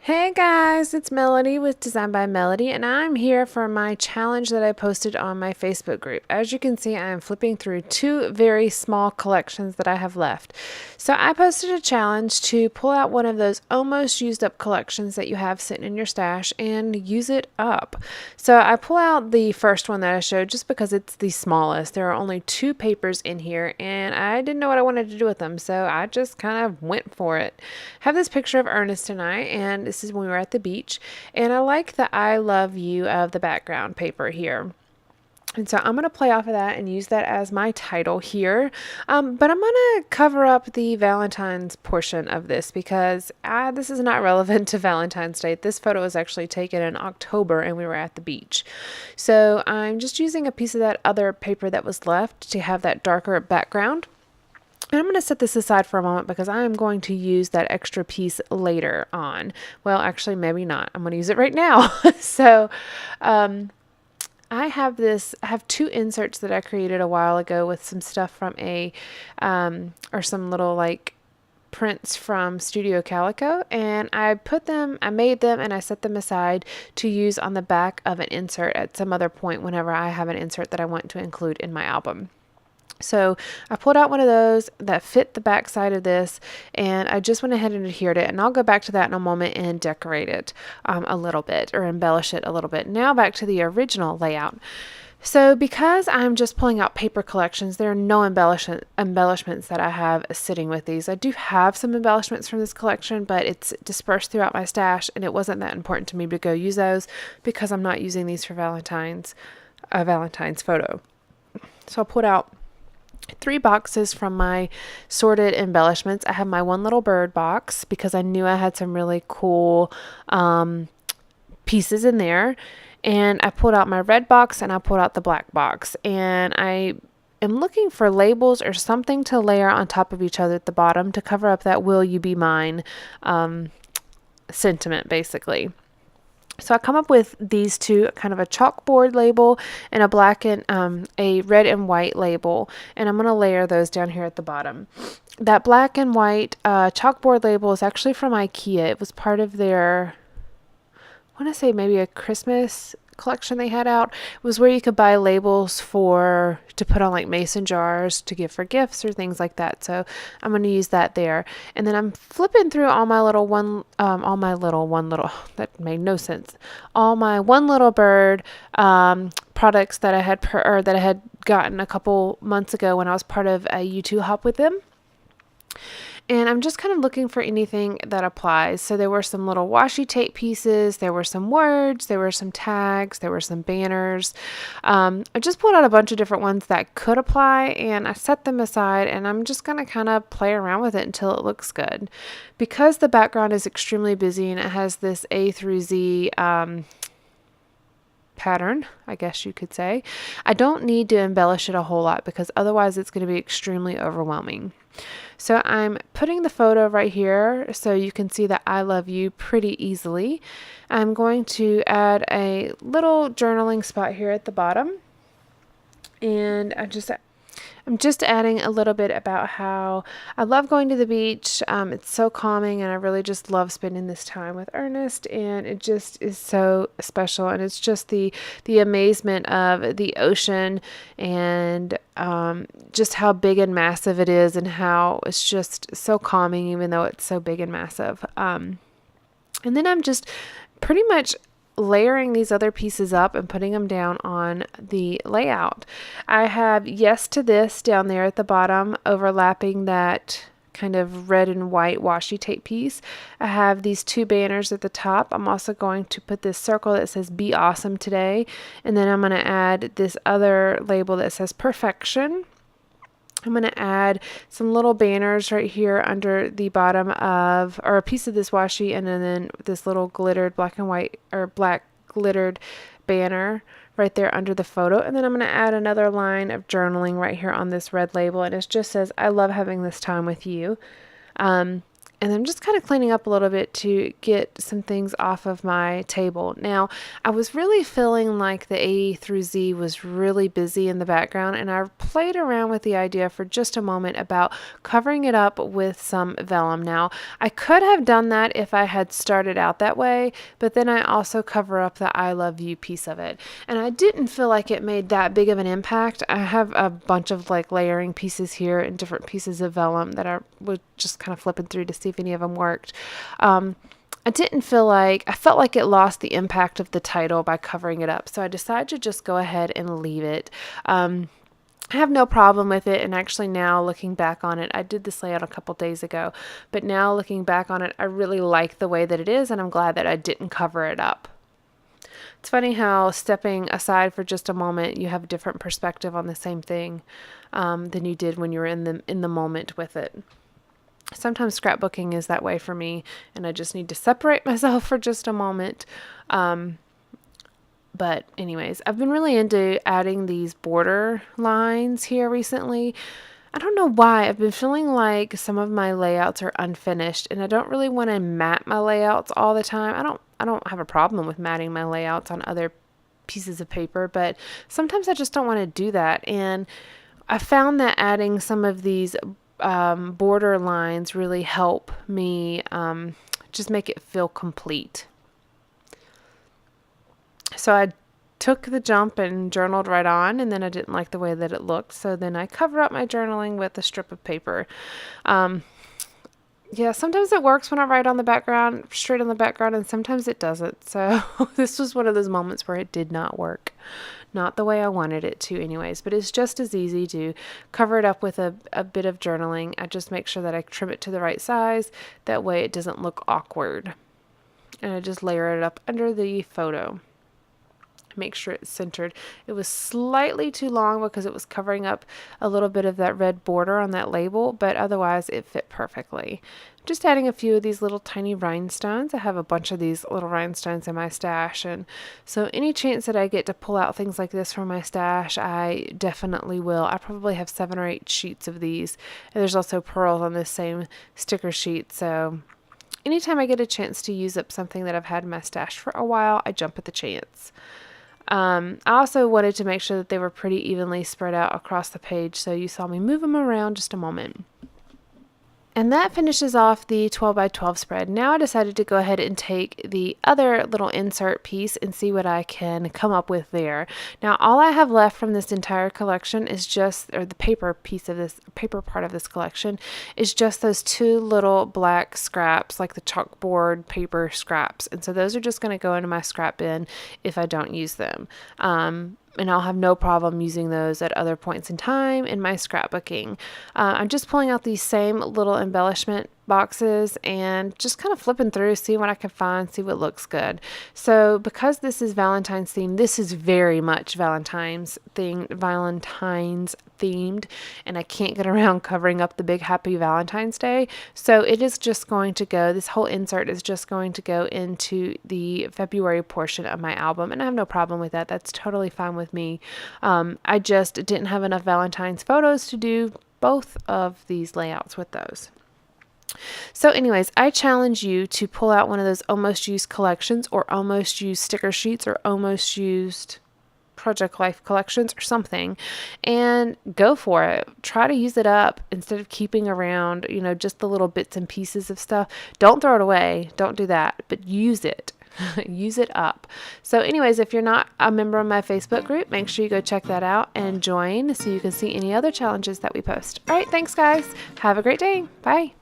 Hey guys, it's Melody with Design by Melody, and I'm here for my challenge that I posted on my Facebook group. As you can see, I am flipping through two very small collections that I have left. So I posted a challenge to pull out one of those almost used up collections that you have sitting in your stash and use it up. So I pull out the first one that I showed just because it's the smallest. There are only two papers in here, and I didn't know what I wanted to do with them, so I just kind of went for it. I have this picture of Ernest and I, and this is when we were at the beach, and I like the I love you of the background paper here. And so I'm going to play off of that and use that as my title here. But I'm going to cover up the Valentine's portion of this because this is not relevant to Valentine's Day. This photo was actually taken in October and we were at the beach. So I'm just using a piece of that other paper that was left to have that darker background. And I'm going to set this aside for a moment because I am going to use that extra piece later on. Well, actually, maybe not. I'm going to use it right now. So I have two inserts that I created a while ago with some stuff from or some little like prints from Studio Calico, and I made them and I set them aside to use on the back of an insert at some other point whenever I have an insert that I want to include in my album. So I pulled out one of those that fit the back side of this, and I just went ahead and adhered it, and I'll go back to that in a moment and decorate it a little bit or embellish it a little bit. Now back to the original layout. So because I'm just pulling out paper collections, there are no embellishments that I have sitting with these. I do have some embellishments from this collection, but it's dispersed throughout my stash, and it wasn't that important to me to go use those because I'm not using these for Valentine's photo. So I'll put out three boxes from my sorted embellishments. I have my one little bird box because I knew I had some really cool pieces in there. And I pulled out my red box and I pulled out the black box. And I am looking for labels or something to layer on top of each other at the bottom to cover up that "Will You Be Mine" sentiment, basically. So I come up with these two, kind of a chalkboard label and a red and white label, and I'm going to layer those down here at the bottom. That black and white chalkboard label is actually from IKEA. It was part of their, I want to say maybe a Christmas collection they had out. It was where you could buy labels to put on like mason jars to give for gifts or things like that. So I'm going to use that there. And then I'm flipping through all my that made no sense. All my one little bird products that I had gotten a couple months ago when I was part of a U2 hop with them. And I'm just kind of looking for anything that applies. So there were some little washi tape pieces, there were some words, there were some tags, there were some banners. I just pulled out a bunch of different ones that could apply, and I set them aside, and I'm just going to kind of play around with it until it looks good. Because the background is extremely busy and it has this A through Z pattern, I guess you could say, I don't need to embellish it a whole lot because otherwise it's going to be extremely overwhelming. So I'm putting the photo right here so you can see that I love you pretty easily. I'm going to add a little journaling spot here at the bottom, and I'm just adding a little bit about how I love going to the beach. It's so calming, and I really just love spending this time with Ernest, and it just is so special. And it's just the amazement of the ocean and just how big and massive it is, and how it's just so calming even though it's so big and massive. And then I'm just pretty much layering these other pieces up and putting them down on the layout. I have Yes to This down there at the bottom, overlapping that kind of red and white washi tape piece. I have these two banners at the top. I'm also going to put this circle that says Be Awesome Today, and then I'm going to add this other label that says Perfection. I'm going to add some little banners right here under the bottom or a piece of this washi, and then this little glittered black and white or black glittered banner right there under the photo. And then I'm going to add another line of journaling right here on this red label, and it just says, I love having this time with you. And I'm just kind of cleaning up a little bit to get some things off of my table. Now, I was really feeling like the A through Z was really busy in the background, and I played around with the idea for just a moment about covering it up with some vellum. Now, I could have done that if I had started out that way, but then I also cover up the I love you piece of it. And I didn't feel like it made that big of an impact. I have a bunch of like layering pieces here and different pieces of vellum that I was just kind of flipping through to see if any of them worked. I felt like it lost the impact of the title by covering it up. So I decided to just go ahead and leave it. I have no problem with it, and actually now looking back on it, I did this layout a couple days ago, but now looking back on it, I really like the way that it is, and I'm glad that I didn't cover it up. It's funny how stepping aside for just a moment, you have a different perspective on the same thing than you did when you were in the moment with it. Sometimes scrapbooking is that way for me, and I just need to separate myself for just a moment. But anyways, I've been really into adding these border lines here recently. I don't know why. I've been feeling like some of my layouts are unfinished, and I don't really want to mat my layouts all the time. I don't have a problem with matting my layouts on other pieces of paper, but sometimes I just don't want to do that. And I found that adding some of these border lines really help me just make it feel complete. So I took the jump and journaled right on, and then I didn't like the way that it looked, so then I cover up my journaling with a strip of paper. Yeah, sometimes it works when I write on the background, straight on the background, and sometimes it doesn't. So this was one of those moments where it did not work. Not the way I wanted it to anyways, but it's just as easy to cover it up with a bit of journaling. I just make sure that I trim it to the right size. That way it doesn't look awkward. And I just layer it up under the photo. Make sure it's centered. It was slightly too long because it was covering up a little bit of that red border on that label, but otherwise it fit perfectly. Just adding a few of these little tiny rhinestones. I have a bunch of these little rhinestones in my stash, and so any chance that I get to pull out things like this from my stash, I definitely will. I probably have 7 or 8 sheets of these, and there's also pearls on this same sticker sheet, so anytime I get a chance to use up something that I've had in my stash for a while, I jump at the chance. I also wanted to make sure that they were pretty evenly spread out across the page, so you saw me move them around just a moment. And that finishes off the 12 by 12 spread. Now I decided to go ahead and take the other little insert piece and see what I can come up with there. Now all I have left from this entire collection is just, or the paper piece of this, paper part of this collection, is just those 2 little black scraps, like the chalkboard paper scraps. And so those are just going to go into my scrap bin if I don't use them. And I'll have no problem using those at other points in time in my scrapbooking. I'm just pulling out these same little embellishment boxes and just kind of flipping through, see what I can find, see what looks good. So because this is Valentine's themed, this is very much Valentine's themed, and I can't get around covering up the big happy Valentine's Day. So it is just going to go, this whole insert is just going to go into the February portion of my album, and I have no problem with that. That's totally fine with me. I just didn't have enough Valentine's photos to do both of these layouts with those. So anyways, I challenge you to pull out one of those almost used collections or almost used sticker sheets or almost used Project Life collections or something, and go for it. Try to use it up instead of keeping around, just the little bits and pieces of stuff. Don't throw it away. Don't do that, but use it. Use it up. So anyways, if you're not a member of my Facebook group, make sure you go check that out and join so you can see any other challenges that we post. All right, thanks guys. Have a great day. Bye.